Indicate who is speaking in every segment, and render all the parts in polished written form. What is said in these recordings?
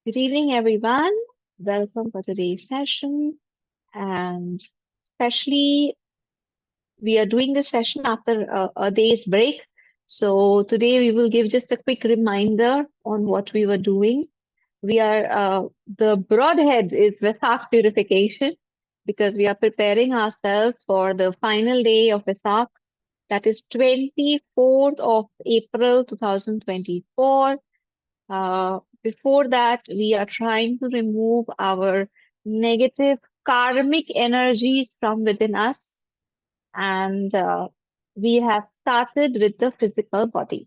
Speaker 1: Good evening, everyone. Welcome for today's session. And especially, we are doing this session after a day's break. So today we will give just a quick reminder on what we were doing. We are the broad head is Vesak purification because we are preparing ourselves for the final day of Vesak, that is 24th of April 2024. Before that, we are trying to remove our negative karmic energies from within us, and we have started with the physical body.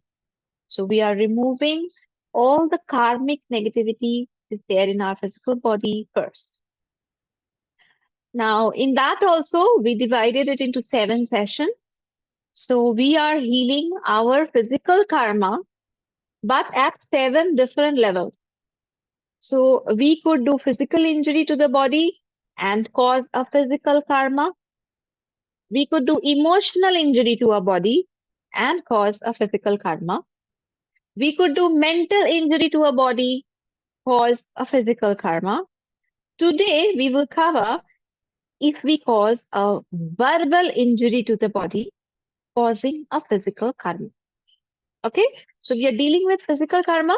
Speaker 1: So, we are removing all the karmic negativity is there in our physical body first. Now, in that also, we divided it into 7 sessions. So, we are healing our physical karma, but at 7 different levels. So we could do physical injury to the body and cause a physical karma. We could do emotional injury to our body and cause a physical karma. We could do mental injury to our body, cause a physical karma. Today we will cover if we cause a verbal injury to the body, causing a physical karma. Okay, so we are dealing with physical karma,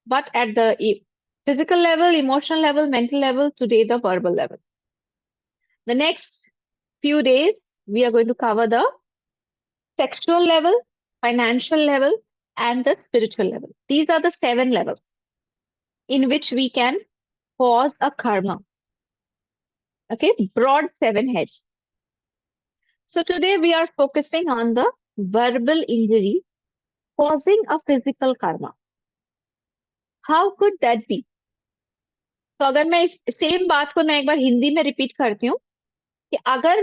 Speaker 1: but at the physical level, emotional level, mental level, today the verbal level. The next few days, we are going to cover the sexual level, financial level, and the spiritual level. These are the 7 levels in which we can cause a karma. Okay, broad 7 heads. So today we are focusing on the verbal injury causing a physical karma. How could that be? तो अगर मैं इस same बात को मैं एक बार हिंदी में repeat करती हूँ कि अगर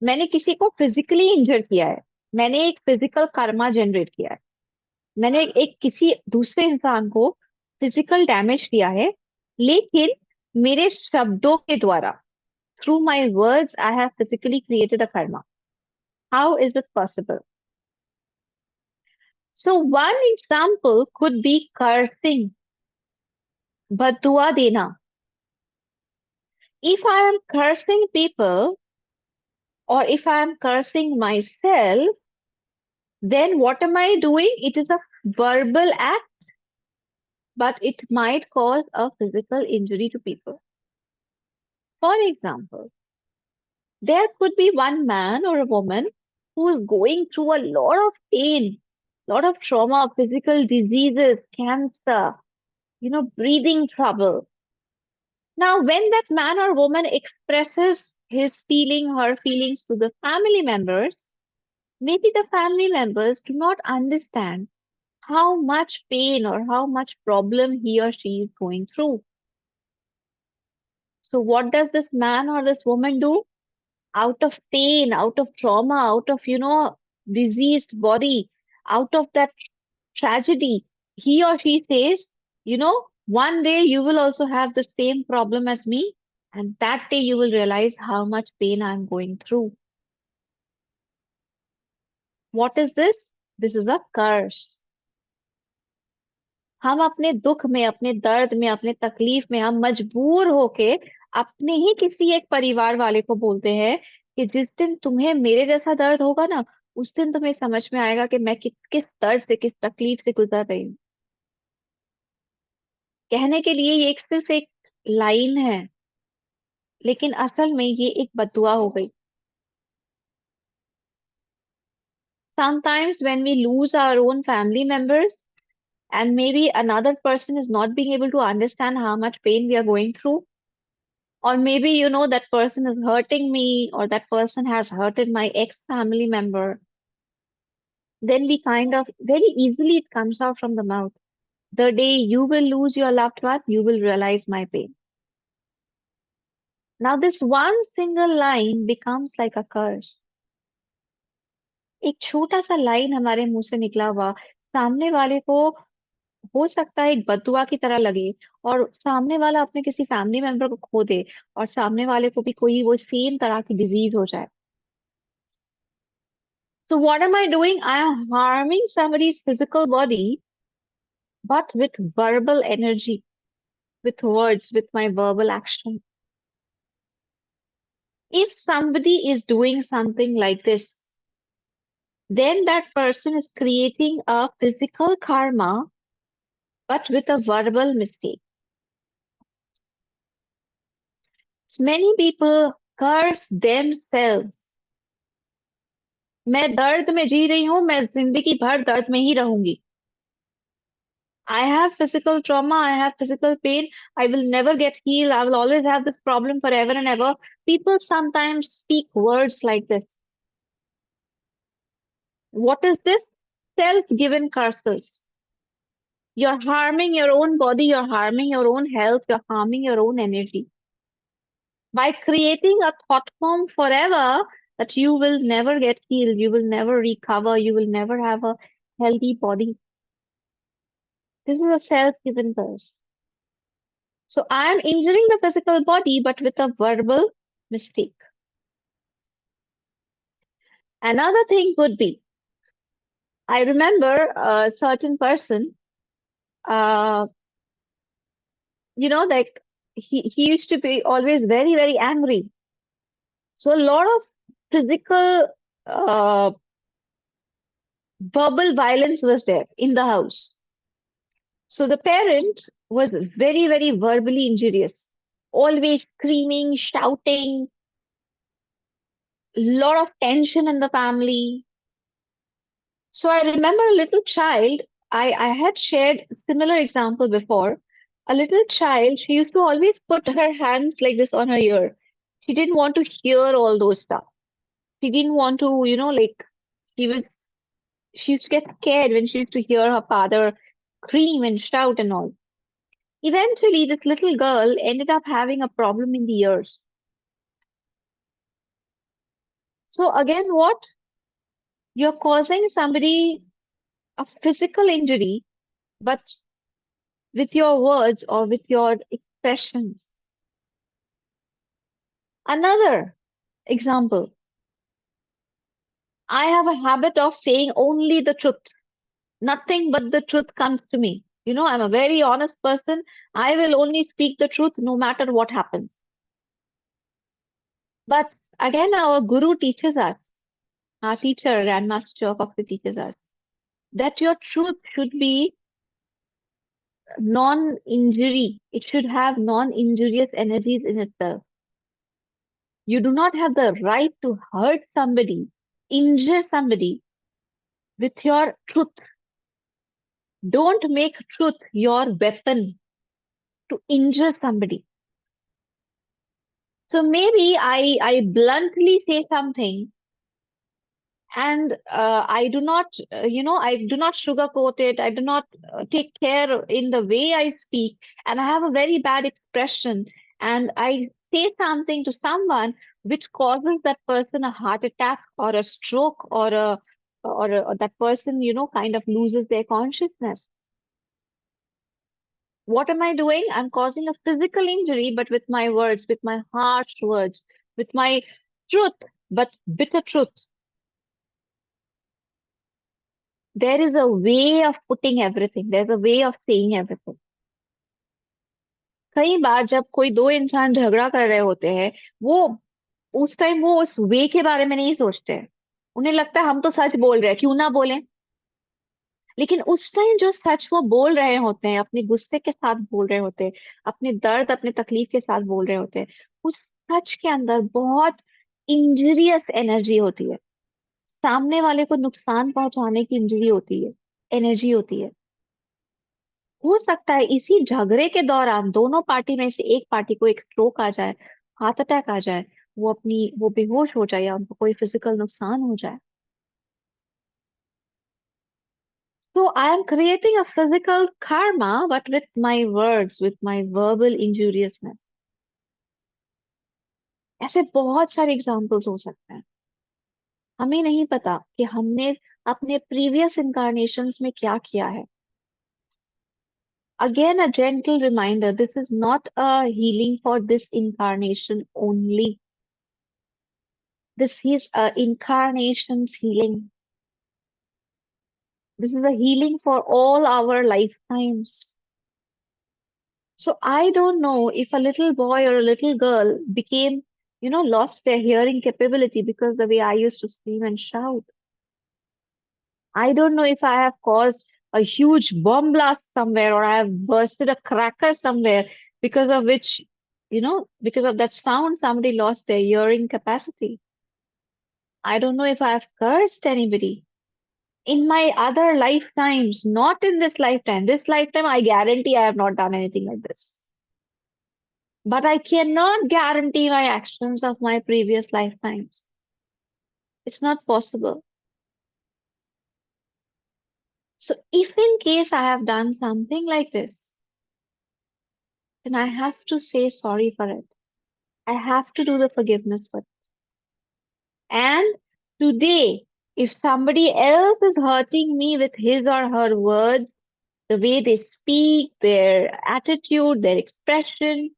Speaker 1: मैंने किसी को फिजिकली इंजर किया है, मैंने एक फिजिकल कर्मा जनरेट किया है, मैंने एक किसी दूसरे इंसान को फिजिकल डैमेज किया है, लेकिन मेरे शब्दों के द्वारा through my words I have physically created a karma. How is it possible? So one example could be cursing, बदुआ देना. If I am cursing people or if I am cursing myself, then what am I doing? It is a verbal act, but it might cause a physical injury to people. For example, there could be one man or a woman who is going through a lot of pain, lot of trauma, physical diseases, cancer, breathing trouble. Now, when that man or woman expresses his feeling, her feelings to the family members, maybe the family members do not understand how much pain or how much problem he or she is going through. So, what does this man or this woman do? Out of pain, out of trauma, out of, diseased body, out of that tragedy, he or she says, one day you will also have the same problem as me, and that day you will realize how much pain I'm going through. What is this? This is a curse. हम अपने दुख में, अपने दर्द में, अपने तकलीफ में हम मजबूर होके अपने ही किसी एक परिवार वाले को बोलते हैं कि जिस दिन तुम्हें मेरे जैसा दर्द होगा ना, उस दिन तुम्हें समझ में आएगा कि मैं किस दर्द से, किस तकलीफ से गुजर रही हूँ. कहने के लिए ये सिर्फ एक लाइन है, लेकिन असल में ये एक बद्दुआ हो गई. Sometimes when we lose our own family members and maybe another person is not being able to understand how much pain we are going through, or maybe that person is hurting me or that person has hurted my ex family member, then we kind of very easily it comes out from the mouth. The day you will lose your loved one, you will realize my pain. Now this one single line becomes like a curse. एक छोटा सा line हमारे मुंह से निकला हुआ सामने वाले को हो सकता है एक बददुआ की तरह लगे, और सामने वाला अपने किसी फैमिली मेंबर को खो दे, और सामने वाले को भी कोई वो सेम तरह की डिजीज हो जाए. So what am I doing? I am harming somebody's physical body, but with verbal energy. with words, with my verbal action. If somebody is doing something like this, then that person is creating a physical karma, but with a verbal mistake. Many people curse themselves. मैं दर्द में जी रही हूँ, मैं जिंदगी भर दर्द में ही रहूंगी. I have physical trauma, I have physical pain, I will never get healed, I will always have this problem forever and ever. People sometimes speak words like this. What is this? Self-given curses. You're harming your own body, you're harming your own health, you're harming your own energy by creating a thought form forever that you will never get healed, you will never recover, you will never have a healthy body. This is a self-given curse. So I am injuring the physical body, but with a verbal mistake. Another thing would be, I remember a certain person, uh, like he used to be always very, very angry. So a lot of physical, uh, verbal violence was there in the house. So the parent was very, very verbally injurious, always screaming, shouting, lot of tension in the family. So I remember a little child, I had shared similar example before. A little child, she used to always put her hands like this on her ear. She didn't want to hear all those stuff. She didn't want to, she was she used to get scared when she used to hear her father scream and shout and all. Eventually, this little girl ended up having a problem in the ears. So again, what? You're causing somebody a physical injury, but with your words or with your expressions. Another example, I have a habit of saying only the truth. Nothing but the truth comes to me. I'm a very honest person. I will only speak the truth no matter what happens. But again, our guru teaches us, our teacher, Grandmaster Bhakti teaches us, that your truth should be non-injury. It should have non-injurious energies in itself. You do not have the right to hurt somebody, injure somebody with your truth. Don't make truth your weapon to injure somebody. So maybe I bluntly say something and I do not, I do not sugarcoat it. I do not take care in the way I speak, and I have a very bad expression, and I say something to someone which causes that person a heart attack or a stroke or that person, kind of loses their consciousness. What am I doing? I'm causing a physical injury, but with my words, with my harsh words, with my truth, but bitter truth. There is a way of putting everything. There's a way of saying everything. कई बार जब कोई दो इंसान झगड़ा कर रहे होते हैं, वो उस टाइम वो उस वे के बारे में नहीं सोचते हैं. उन्हें लगता है हम तो सच बोल रहे हैं, क्यों ना बोलें. लेकिन उस टाइम जो सच वो बोल रहे होते हैं, अपने गुस्से के साथ बोल रहे होते हैं, अपने दर्द, अपने तकलीफ के साथ बोल रहे होते हैं, उस सच के अंदर बहुत इंजरियस एनर्जी होती है. सामने वाले को नुकसान पहुंचाने की इंजरी होती है, एनर्जी होती है. हो सकता है इसी झगड़े के दौरान दोनों पार्टी में से एक पार्टी को एक स्ट्रोक आ जाए, हार्ट अटैक आ जाए, वो बेहोश हो जाए या उनको कोई फिजिकल नुकसान हो जाए. So I am creating a physical karma, but with my words, with my verbal injuriousness. ऐसे बहुत सारे एग्जाम्पल्स हो सकते हैं. हमें नहीं पता कि हमने अपने प्रीवियस इनकारनेशंस में क्या किया है. Again, a gentle reminder, this is not a healing for this incarnation only. This is a incarnation's healing. This is a healing for all our lifetimes. So I don't know if a little boy or a little girl became, lost their hearing capability because the way I used to scream and shout. I don't know if I have caused a huge bomb blast somewhere or I have bursted a cracker somewhere because of which, because of that sound, somebody lost their hearing capacity. I don't know if I have cursed anybody in my other lifetimes, not in this lifetime. This lifetime, I guarantee I have not done anything like this. But I cannot guarantee my actions of my previous lifetimes. It's not possible. So, if in case I have done something like this, then I have to say sorry for it. I have to do the forgiveness for it. And today, if somebody else is hurting me with his or her words, the way they speak, their attitude, their expression,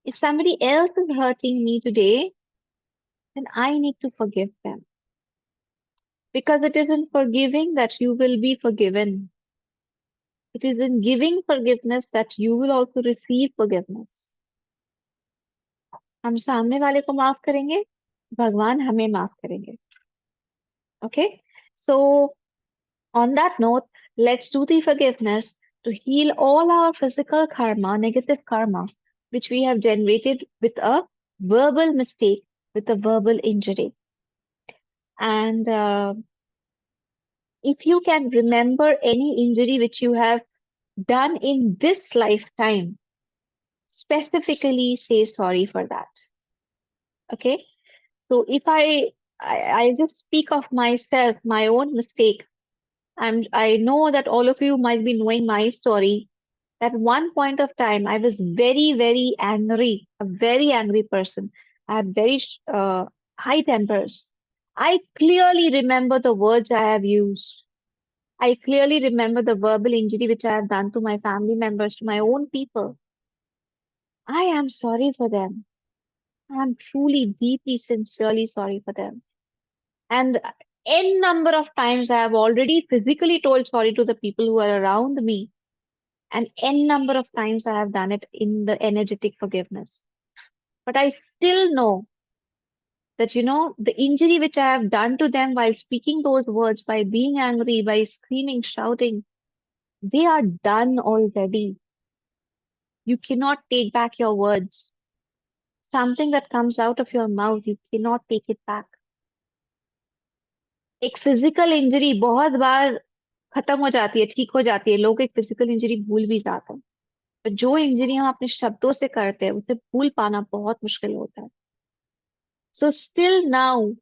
Speaker 1: if somebody else is hurting me today, then I need to forgive them. Because it is in forgiving that you will be forgiven. It is in giving forgiveness that you will also receive forgiveness. हम सामने वाले को माफ करेंगे, भगवान हमें माफ करेंगे. Okay? So, on that note, let's do the forgiveness to heal all our physical karma, negative karma, which we have generated with a verbal mistake, with a verbal injury. And if you can remember any injury which you have done in this lifetime, specifically say sorry for that. Okay? So if I just speak of myself, my own mistake, I know that all of you might be knowing my story. At one point of time, I was very, very angry, a very angry person. I had very high tempers. I clearly remember the words I have used. I clearly remember the verbal injury which I have done to my family members, to my own people. I am sorry for them. I am truly, deeply, sincerely sorry for them. And n number of times I have already physically told sorry to the people who are around me. And n number of times I have done it in the energetic forgiveness. But I still know that, the injury which I have done to them while speaking those words, by being angry, by screaming, shouting, they are done already. You cannot take back your words. Something that comes out of your mouth, you cannot take it back. एक physical injury बहुत बार खत्म हो जाती है, ठीक हो जाती है, लोग एक फिजिकल इंजरी भूल भी जाते हैं, पर जो इंजरी हम अपने शब्दों से करते हैं उसे भूल पाना बहुत मुश्किल होता है. So still now,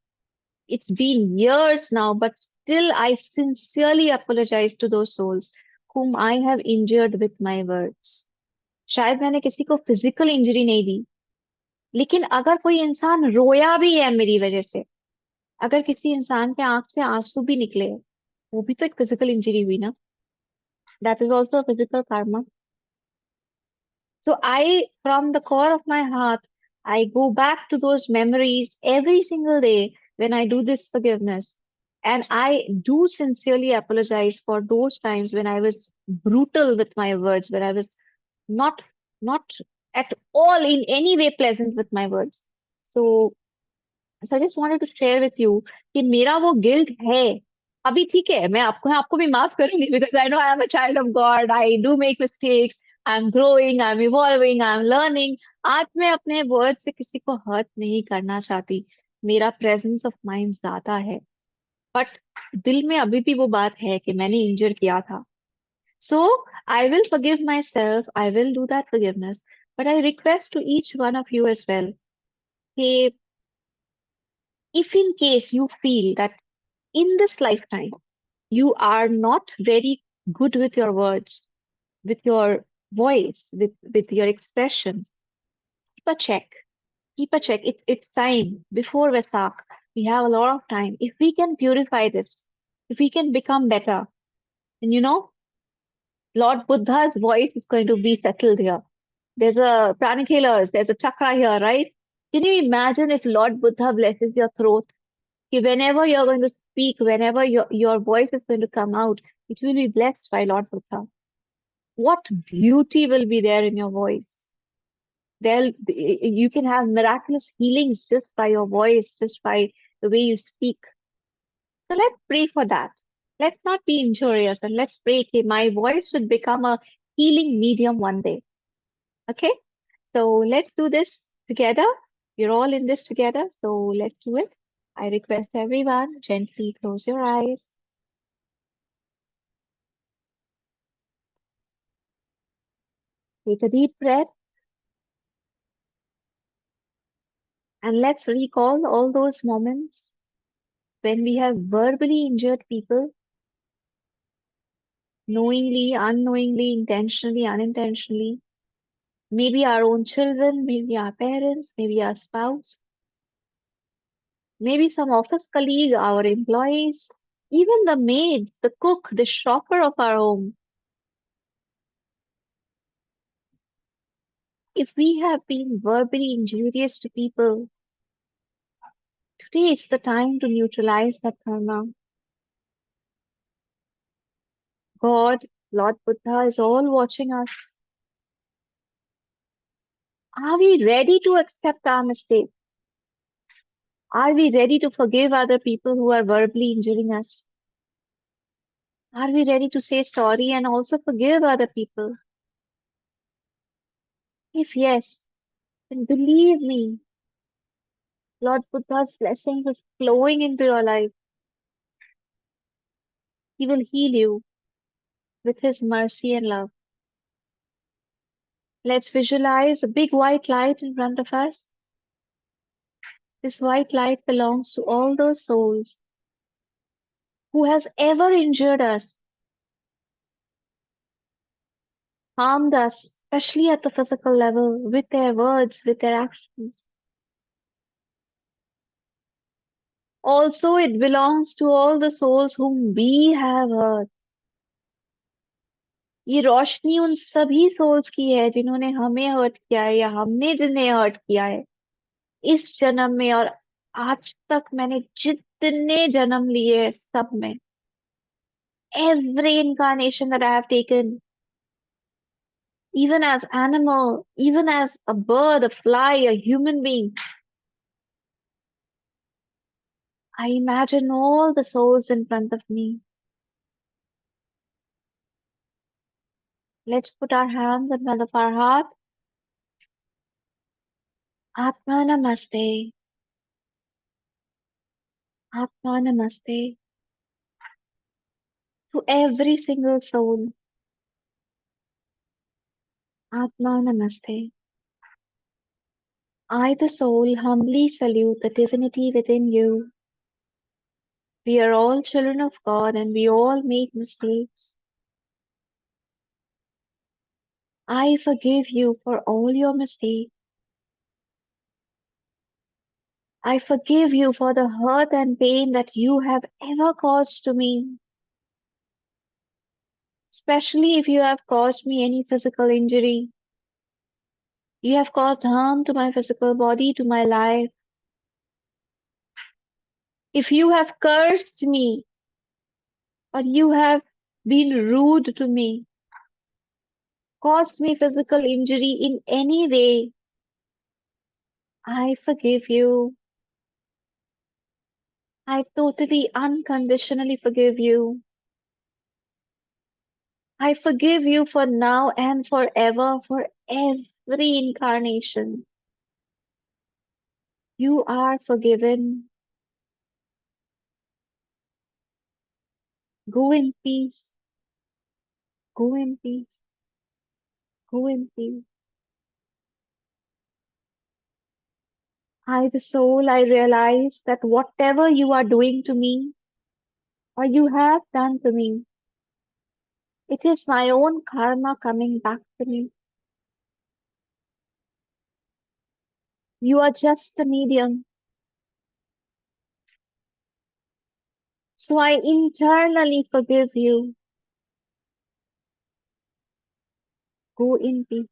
Speaker 1: it's been years now, but still I sincerely apologize to those souls whom I have injured with my words. शायद मैंने किसी को फिजिकल इंजरी नहीं दी, लेकिन अगर कोई इंसान रोया भी है मेरी वजह से, अगर किसी इंसान के आंख से आंसू भी निकले, वो भी तो एक फिजिकल इंजरी हुई ना. That is also a physical karma. So from the core of my heart, I go back to those memories every single day when I do this forgiveness. And I do sincerely apologize for those times when I was brutal with my words, when I was not not at all in any way pleasant with my words. So, so I just wanted to share with you कि मेरा वो guilt है. अभी ठीक है, मैं आपको भी माफ करूंगी because I know I am a child of God. I do make mistakes. I'm growing, I'm evolving, I'm learning. आज मैं अपने वर्ड से किसी को हर्ट नहीं करना चाहती. मेरा प्रेजेंस ऑफ माइंड ज्यादा है, बट दिल में अभी भी वो बात है कि मैंने इंजर किया था. So I will forgive myself. I will do that forgiveness. But I request to each one of you as well, कि if in case you feel that in this lifetime you are not very good with your words, with your voice, with your expressions, keep a check. Keep a check. It's time before Vesak. We have a lot of time. If we can purify this, if we can become better, then Lord Buddha's voice is going to be settled here. There's a pranic healers, there's a chakra here, right? Can you imagine if Lord Buddha blesses your throat? Ki whenever you're going to speak, whenever your voice is going to come out, it will be blessed by Lord Buddha. What beauty will be there in your voice? You can have miraculous healings just by your voice, just by the way you speak. So let's pray for that. Let's not be injurious and let's pray, okay, my voice should become a healing medium one day. Okay? So let's do this together. We're all in this together. So let's do it. I request everyone gently close your eyes. Take a deep breath and let's recall all those moments when we have verbally injured people, knowingly, unknowingly, intentionally, unintentionally. Maybe our own children, maybe our parents, maybe our spouse, maybe some office colleague, our employees, even the maids, the cook, the chauffeur of our home. If we have been verbally injurious to people, today is the time to neutralize that karma. God, Lord Buddha is all watching us. Are we ready to accept our mistakes? Are we ready to forgive other people who are verbally injuring us? Are we ready to say sorry and also forgive other people? If yes, then believe me, Lord Buddha's blessings is flowing into your life. He will heal you with his mercy and love. Let's visualize a big white light in front of us. This white light belongs to all those souls who has ever injured us, harmed us, especially at the physical level, with their words, with their actions. Also, it belongs to all the souls whom we have hurt. ये रोशनी उन सभी souls की है जिन्होंने हमें hurt किया है या हमने जिन्हें हर्ट किया है इस जन्म में और आज तक मैंने जितने जन्म लिए हैं, सब में every incarnation that I have taken, even as animal, even as a bird, a fly, a human being, I imagine all the souls in front of me. Let's put our hands in front of our heart. Atma Namaste. Atma Namaste. To every single soul. Atma Namaste. I, the soul, humbly salute the divinity within you. We are all children of God and we all make mistakes. I forgive you for all your mistakes. I forgive you for the hurt and pain that you have ever caused to me, especially if you have caused me any physical injury. You have caused harm to my physical body, to my life. If you have cursed me or you have been rude to me, caused me physical injury in any way, I forgive you. I totally unconditionally forgive you. I forgive you for now and forever, for every incarnation. You are forgiven. Go in peace. Go in peace. Go in peace. I, the soul, I realize that whatever you are doing to me or you have done to me, it is my own karma coming back to me. You are just a medium. So I internally forgive you. Go in peace.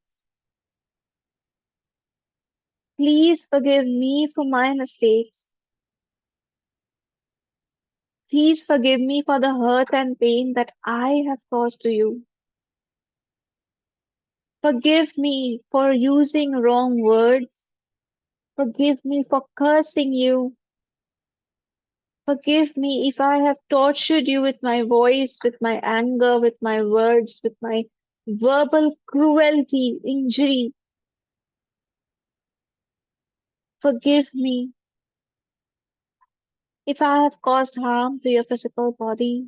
Speaker 1: Please forgive me for my mistakes. Please forgive me for the hurt and pain that I have caused to you. Forgive me for using wrong words. Forgive me for cursing you. Forgive me if I have tortured you with my voice, with my anger, with my words, with my verbal cruelty, injury. Forgive me if I have caused harm to your physical body.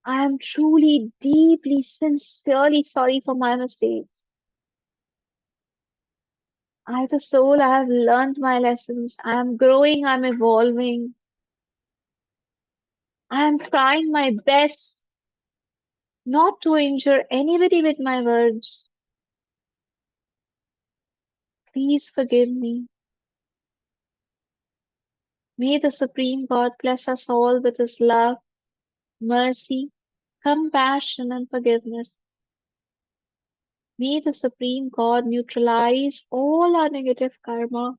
Speaker 1: I am truly, deeply, sincerely sorry for my mistakes. I, the soul, I have learned my lessons. I am growing, I'm evolving. I am trying my best not to injure anybody with my words. Please forgive me. May the Supreme God bless us all with His love, mercy, compassion, and forgiveness. May the Supreme God neutralize all our negative karma.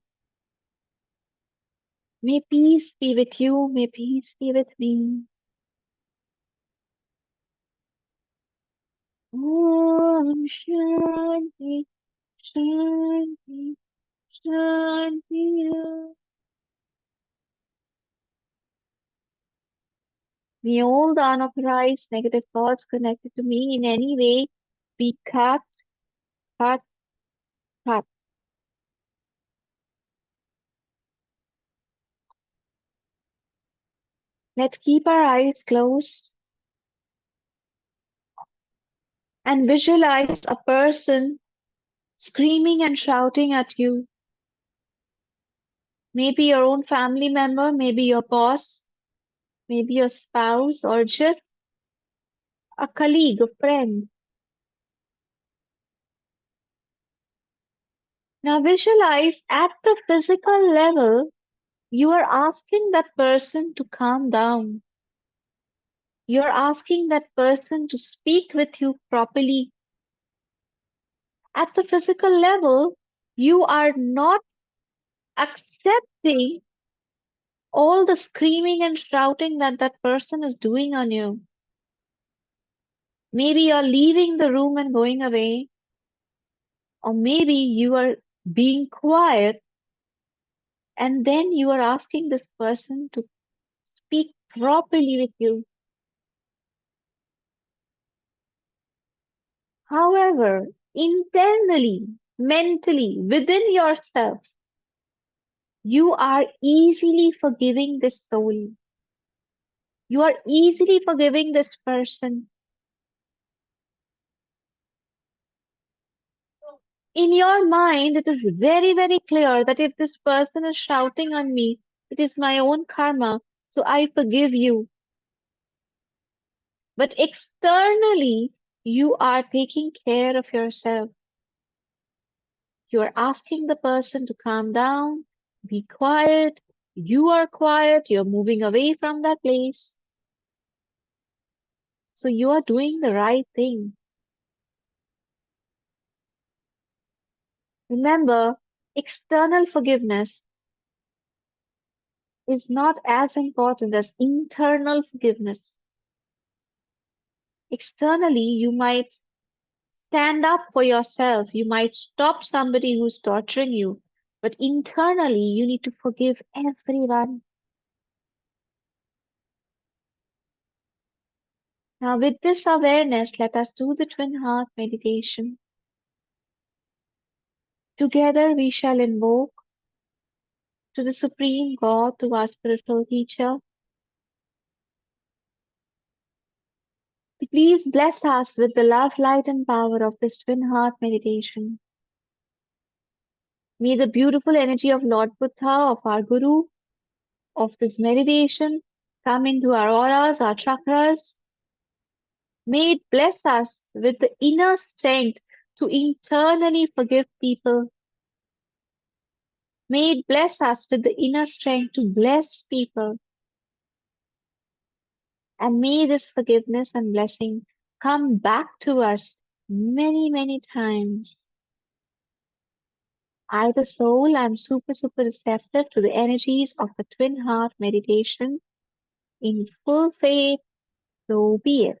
Speaker 1: May peace be with you. May peace be with me. Om Shanti, Shanti, Shanti. May all the unauthorized negative thoughts connected to me in any way be cut, cut, cut. Let's keep our eyes closed and visualize a person screaming and shouting at you. Maybe your own family member, maybe your boss, maybe your spouse, or just a colleague, a friend. Now visualize at the physical level, you are asking that person to calm down. You're asking that person to speak with you properly. At the physical level, you are not accepting all the screaming and shouting that that person is doing on you. Maybe you're leaving the room and going away, or maybe you are being quiet and then you are asking this person to speak properly with you. However, internally, mentally, within yourself, you are easily forgiving this soul. You are easily forgiving this person. In your mind, it is very, very clear that if this person is shouting on me, it is my own karma, so I forgive you. But externally, you are taking care of yourself. You are asking the person to calm down, be quiet. You are quiet, you're moving away from that place. So you are doing the right thing. Remember, external forgiveness is not as important as internal forgiveness. Externally, you might stand up for yourself, you might stop somebody who's torturing you, but internally, you need to forgive everyone. Now, with this awareness, let us do the twin heart meditation. Together, we shall invoke to the Supreme God, to our spiritual teacher, to please bless us with the love, light, and power of this twin heart meditation. May the beautiful energy of Lord Buddha, of our Guru, of this meditation come into our auras, our chakras. May it bless us with the inner strength to internally forgive people. May it bless us with the inner strength to bless people. And may this forgiveness and blessing come back to us many, many times. I, the soul, am super, super receptive to the energies of the twin heart meditation in full faith, so be it.